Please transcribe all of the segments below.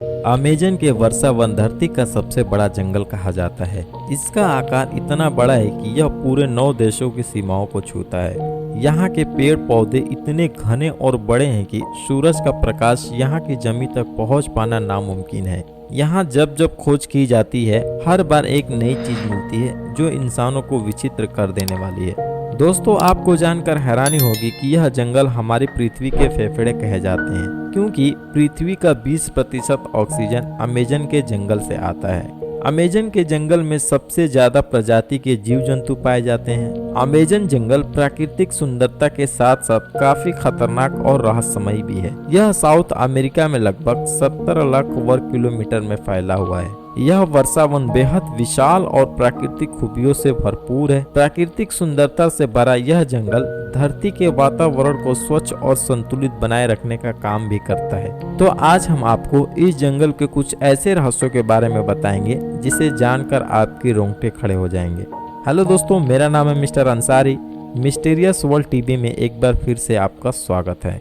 Amazon के वर्षा one धरती का सबसे बड़ा जंगल कहा जाता है। इसका आकार इतना बड़ा है कि यह पूरे 9 देशों की सीमाओं को छूता है। यहाँ के पेड़ पौधे इतने घने और बड़े हैं कि सूरज का प्रकाश यहाँ की जमीन तक पहुँच पाना नामुमकिन है। यहाँ जब जब खोज की जाती है, हर बार एक नई चीज मिलती है जो इंसानों को विचित्र कर देने वाली है। दोस्तों, आपको जानकर हैरानी होगी कि यह जंगल हमारी पृथ्वी के फेफड़े कहे जाते हैं, क्योंकि पृथ्वी का 20% ऑक्सीजन अमेजन के जंगल से आता है। अमेजन के जंगल में सबसे ज्यादा प्रजाति के जीव जंतु पाए जाते हैं। अमेजन जंगल प्राकृतिक सुंदरता के साथ साथ काफी खतरनाक और रहस्यमयी भी है। यह साउथ अमेरिका में लगभग 17 लाख वर्ग किलोमीटर में फैला हुआ है। यह वर्षा वन बेहद विशाल और प्राकृतिक खूबियों से भरपूर है। प्राकृतिक सुंदरता से भरा यह जंगल धरती के वातावरण को स्वच्छ और संतुलित बनाए रखने का काम भी करता है। तो आज हम आपको इस जंगल के कुछ ऐसे रहस्यों के बारे में बताएंगे जिसे जानकर आपके रोंगटे खड़े हो जाएंगे। हेलो दोस्तों, मेरा नाम है mister Ansari. Mysterious world TV में एक बार फिर से आपका स्वागत है।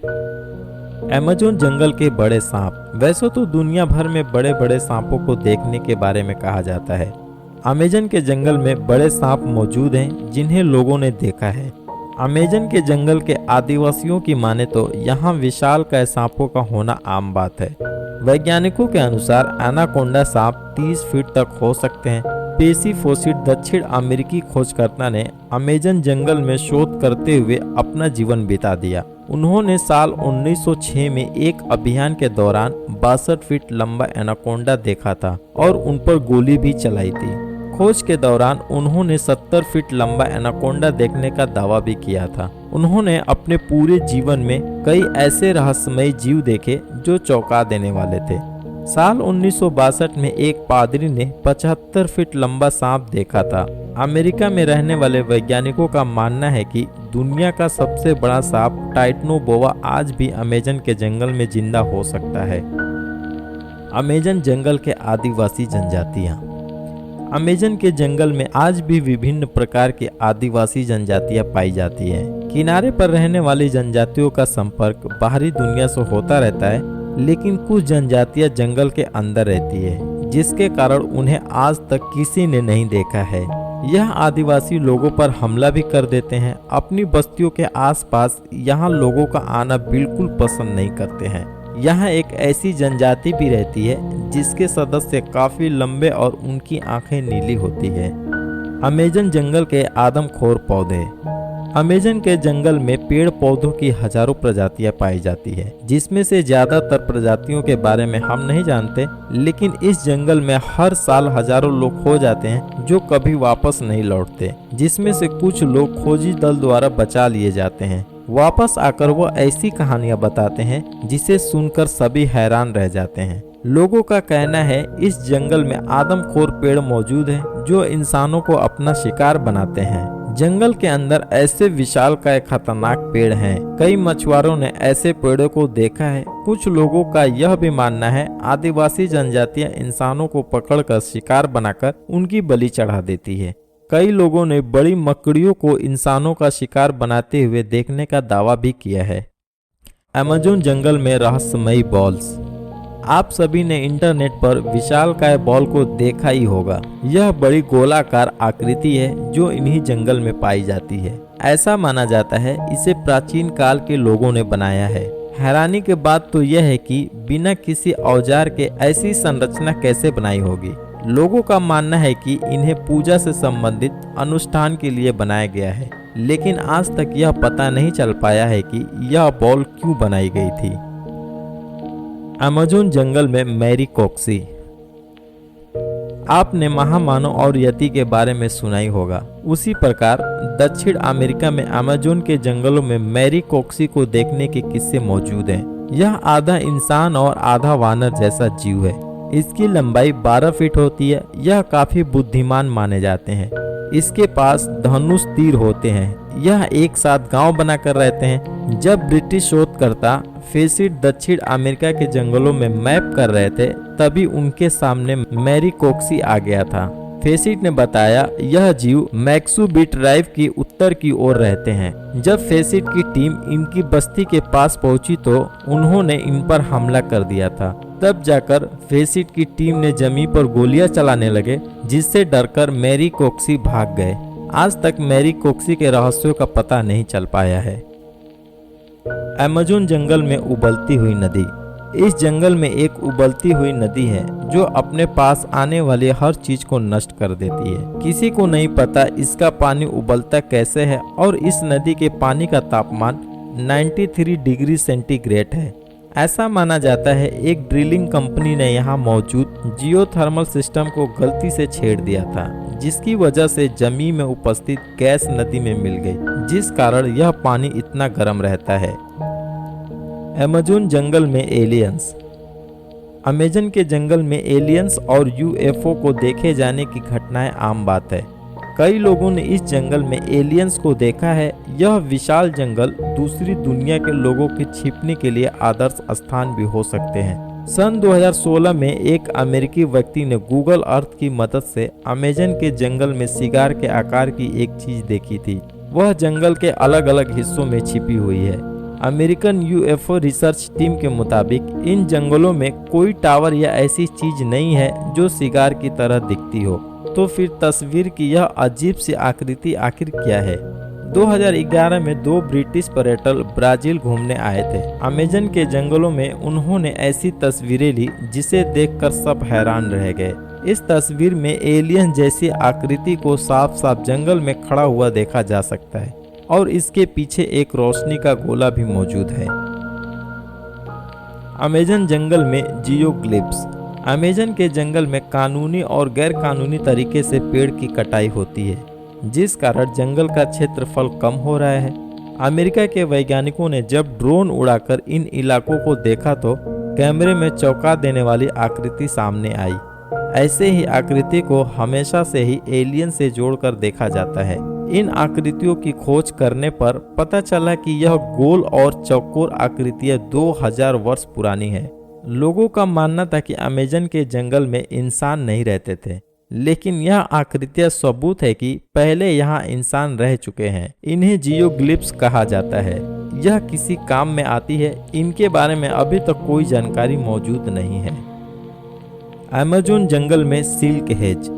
अमेजन जंगल के बड़े सांप। वैसे तो दुनिया भर में बड़े बड़े सांपों को देखने के बारे में कहा जाता है। अमेजन के जंगल में बड़े सांप मौजूद हैं जिन्हें लोगों ने देखा है। अमेजन के जंगल के आदिवासियों की माने तो यहाँ विशालकाय सांपों का होना आम बात है। वैज्ञानिकों के अनुसार एनाकोंडा सांप 30 फीट तक हो सकते हैं। पेसी फोसिट दक्षिण अमेरिकी खोजकर्ता ने अमेजन जंगल में शोध करते हुए अपना जीवन बिता दिया। उन्होंने साल 1906 में एक अभियान के दौरान 62 फीट लंबा एनाकोंडा देखा था और उन पर गोली भी चलाई थी। खोज के दौरान उन्होंने 70 फीट लंबा एनाकोंडा देखने का दावा भी किया था। उन्होंने अपने पूरे जीवन में कई ऐसे रहस्यमयी जीव देखे जो चौंका देने वाले थे। साल 1962 में एक पादरी ने 75 फीट लंबा सांप देखा था। अमेरिका में रहने वाले वैज्ञानिकों का मानना है कि दुनिया का सबसे बड़ा सांप टाइटनोबोआ आज भी अमेजन के जंगल में जिंदा हो सकता है। अमेजन जंगल के आदिवासी जनजातियां। अमेजन के जंगल में आज भी विभिन्न प्रकार की आदिवासी जनजातियां पाई जाती हैं। किनारे पर रहने वाली जनजातियों का संपर्क बाहरी दुनिया से होता रहता है, लेकिन कुछ जनजातियां जंगल के अंदर रहती है, जिसके कारण उन्हें आज तक किसी ने नहीं देखा है। यह आदिवासी लोगों पर हमला भी कर देते हैं। अपनी बस्तियों के आसपास यहाँ लोगों का आना बिल्कुल पसंद नहीं करते हैं। यहाँ एक ऐसी जनजाति भी रहती है जिसके सदस्य काफी लंबे और उनकी आंखें नीली होती है। अमेजन जंगल के आदमखोर पौधे। अमेजन के जंगल में पेड़ पौधों की हजारों प्रजातियां पाई जाती है, जिसमें से ज्यादातर प्रजातियों के बारे में हम नहीं जानते, लेकिन इस जंगल में हर साल हजारों लोग खो जाते हैं जो कभी वापस नहीं लौटते, जिसमें से कुछ लोग खोजी दल द्वारा बचा लिए जाते हैं। वापस आकर वो ऐसी कहानियां बताते हैं जिसे सुनकर सभी हैरान रह जाते हैं। लोगों का कहना है इस जंगल में आदमखोर पेड़ मौजूद हैं जो इंसानों को अपना शिकार बनाते हैं। जंगल के अंदर ऐसे विशालकाय खतरनाक पेड़ हैं। कई मछुआरों ने ऐसे पेड़ों को देखा है। कुछ लोगों का यह भी मानना है आदिवासी जनजातियां इंसानों को पकड़कर शिकार बनाकर उनकी बलि चढ़ा देती है। कई लोगों ने बड़ी मकड़ियों को इंसानों का शिकार बनाते हुए देखने का दावा भी किया है। अमेजन जंगल में रहस्यमयी बॉल्स। आप सभी ने इंटरनेट पर विशालकाय बॉल को देखा ही होगा। यह बड़ी गोलाकार आकृति है जो इन्हीं जंगल में पाई जाती है। ऐसा माना जाता है इसे प्राचीन काल के लोगों ने बनाया है। हैरानी की बात तो यह है कि बिना किसी औजार के ऐसी संरचना कैसे बनाई होगी। लोगों का मानना है कि इन्हें पूजा से संबंधित अनुष्ठान के लिए बनाया गया है, लेकिन आज तक यह पता नहीं चल पाया है कि यह बॉल क्यों बनाई गई थी। अमेजन जंगल में मैरी कॉक्सी। आपने महामानव और यति के बारे में सुना ही होगा। उसी प्रकार दक्षिण अमेरिका में अमेजन के जंगलों में मैरी कॉक्सी को देखने के किस्से मौजूद हैं। यह आधा इंसान और आधा वानर जैसा जीव है। इसकी लंबाई 12 फीट होती है। यह काफी बुद्धिमान माने जाते हैं। इसके पास धनुष तीर होते हैं। यह एक साथ गांव बनाकर रहते हैं। जब ब्रिटिश शोधकर्ता फेसिट दक्षिण अमेरिका के जंगलों में मैप कर रहे थे, तभी उनके सामने मैरी कॉक्सी आ गया था। फेसिट ने बताया यह जीव मैक्सूबी ड्राइव की उत्तर की ओर रहते हैं। जब फेसिट की टीम इनकी बस्ती के पास पहुंची तो उन्होंने इन पर हमला कर दिया था। तब जाकर फेसिट की टीम ने जमीन पर गोलियां चलाने लगे, जिससे डरकर मैरी कोक्सी भाग गए। आज तक मैरी कोक्सी के रहस्यों का पता नहीं चल पाया है। अमेज़न जंगल में उबलती हुई नदी। इस जंगल में एक उबलती हुई नदी है जो अपने पास आने वाली हर चीज को नष्ट कर देती है। किसी को नहीं पता इसका पानी उबलता कैसे है और इस नदी के पानी का तापमान 93 डिग्री सेंटीग्रेड है। ऐसा माना जाता है एक ड्रिलिंग कंपनी ने यहाँ मौजूद जियोथर्मल सिस्टम को गलती से छेड़ दिया था, जिसकी वजह से जमीन में उपस्थित गैस नदी में मिल गई, जिस कारण यह पानी इतना गर्म रहता है। अमेज़न जंगल में एलियंस। अमेज़न के जंगल में एलियंस और यूएफओ को देखे जाने की घटनाएं आम बात है। कई लोगों ने इस जंगल में एलियंस को देखा है। यह विशाल जंगल दूसरी दुनिया के लोगों के छिपने के लिए आदर्श स्थान भी हो सकते हैं। सन 2016 में एक अमेरिकी व्यक्ति ने गूगल अर्थ की मदद से अमेज़न के जंगल में सिगार के आकार की एक चीज देखी थी। वह जंगल के अलग अलग हिस्सों में छिपी हुई है। अमेरिकन यूएफओ रिसर्च टीम के मुताबिक इन जंगलों में कोई टावर या ऐसी चीज नहीं है जो सिगार की तरह दिखती हो। तो फिर तस्वीर की यह अजीब सी आकृति आखिर क्या है? 2011 में 2 ब्रिटिश पर्यटक ब्राजील घूमने आए थे। अमेज़न के जंगलों में उन्होंने ऐसी तस्वीरें ली जिसे देखकर सब हैरान रह गए। इस तस्वीर में एलियन जैसी आकृति को साफ साफ जंगल में खड़ा हुआ देखा जा सकता है और इसके पीछे एक रोशनी का गोला भी मौजूद है। अमेज़न जंगल में जियोग्लिफ्स। अमेज़न के जंगल में कानूनी और गैर कानूनी तरीके से पेड़ की कटाई होती है, जिस कारण जंगल का क्षेत्रफल कम हो रहा है। अमेरिका के वैज्ञानिकों ने जब ड्रोन उड़ाकर इन इलाकों को देखा तो कैमरे में चौंका देने वाली आकृति सामने आई। ऐसे ही आकृति को हमेशा से ही एलियन से जोड़कर देखा जाता है। इन आकृतियों की खोज करने पर पता चला कि यह गोल और चौकोर आकृतियां 2000 वर्ष पुरानी है। लोगों का मानना था कि अमेज़न के जंगल में इंसान नहीं रहते थे, लेकिन यह आकृतियां सबूत है कि पहले यहाँ इंसान रह चुके हैं। इन्हें जियोग्लिफ्स कहा जाता है। यह किसी काम में आती है। इनके बारे में अभी तक कोई जानकारी मौजूद नहीं है। अमेज़न जंगल में सिल्क हेज।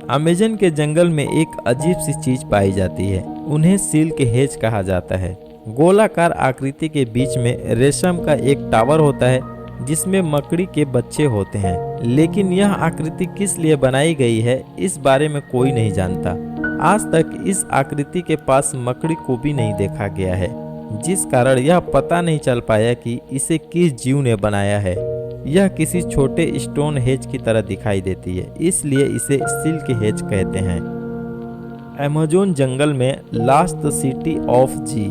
अमेज़न के जंगल में एक अजीब सी चीज पाई जाती है। उन्हें सिल्क हेज कहा जाता है। गोलाकार आकृति के बीच में रेशम का एक टावर होता है जिसमें मकड़ी के बच्चे होते हैं, लेकिन यह आकृति किस लिए बनाई गई है इस बारे में कोई नहीं जानता। आज तक इस आकृति के पास मकड़ी को भी नहीं देखा गया है, जिस कारण यह पता नहीं चल पाया कि इसे किस जीव ने बनाया है। यह किसी छोटे स्टोन हेज की तरह दिखाई देती है, इसलिए इसे सिल्क हेज कहते हैं। अमेज़न जंगल में लास्ट सिटी ऑफ जी।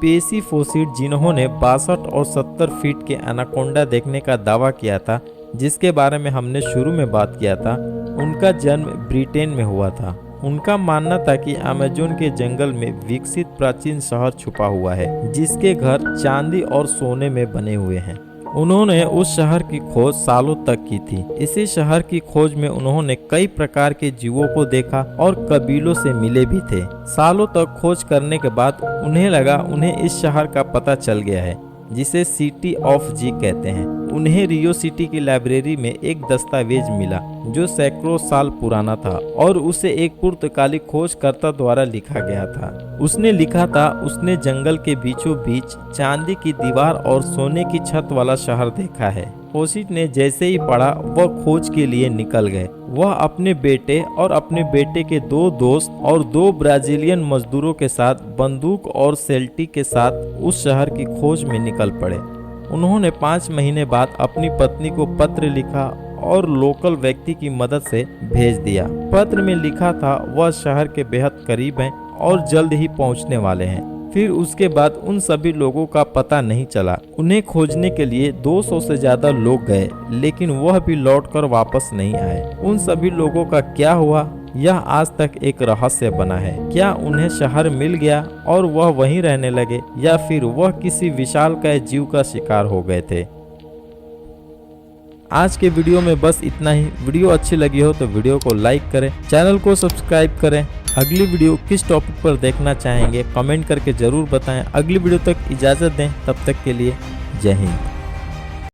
पेसीफोसिड, जिन्होंने 62 और 70 फीट के एनाकोंडा देखने का दावा किया था, जिसके बारे में हमने शुरू में बात किया था, उनका जन्म ब्रिटेन में हुआ था। उनका मानना था कि अमेज़न के जंगल में विकसित प्राचीन शहर छुपा हुआ है, जिसके घर चांदी और सोने में बने हुए हैं। उन्होंने उस शहर की खोज सालों तक की थी। इसी शहर की खोज में उन्होंने कई प्रकार के जीवों को देखा और कबीलों से मिले भी थे। सालों तक खोज करने के बाद उन्हें लगा उन्हें इस शहर का पता चल गया है, जिसे सिटी ऑफ जी कहते हैं। उन्हें रियो सिटी की लाइब्रेरी में एक दस्तावेज मिला जो सैकड़ों साल पुराना था और उसे एक पुर्तगाली खोजकर्ता द्वारा लिखा गया था। उसने लिखा था उसने जंगल के बीचों बीच चांदी की दीवार और सोने की छत वाला शहर देखा है। फोसिट ने जैसे ही पढ़ा वह खोज के लिए निकल गए। वह अपने बेटे और अपने बेटे के 2 दोस्त और 2 ब्राजीलियन मजदूरों के साथ बंदूक और सेल्टी के साथ उस शहर की खोज में निकल पड़े। उन्होंने 5 महीने बाद अपनी पत्नी को पत्र लिखा और लोकल व्यक्ति की मदद से भेज दिया। पत्र में लिखा था वह शहर के बेहद करीब हैं और जल्द ही पहुंचने वाले हैं। फिर उसके बाद उन सभी लोगों का पता नहीं चला। उन्हें खोजने के लिए 200 से ज्यादा लोग गए, लेकिन वह भी लौटकर वापस नहीं आए। उन सभी लोगों का क्या हुआ, यह आज तक एक रहस्य बना है। क्या उन्हें शहर मिल गया और वह वहीं रहने लगे, या फिर वह किसी विशालकाय जीव का शिकार हो गए थे। आज के वीडियो में बस इतना ही। वीडियो अच्छी लगी हो तो वीडियो को लाइक करें, चैनल को सब्सक्राइब करें। अगली वीडियो किस टॉपिक पर देखना चाहेंगे कमेंट करके जरूर बताएं। अगली वीडियो तक इजाज़त दें, तब तक के लिए जय हिंद।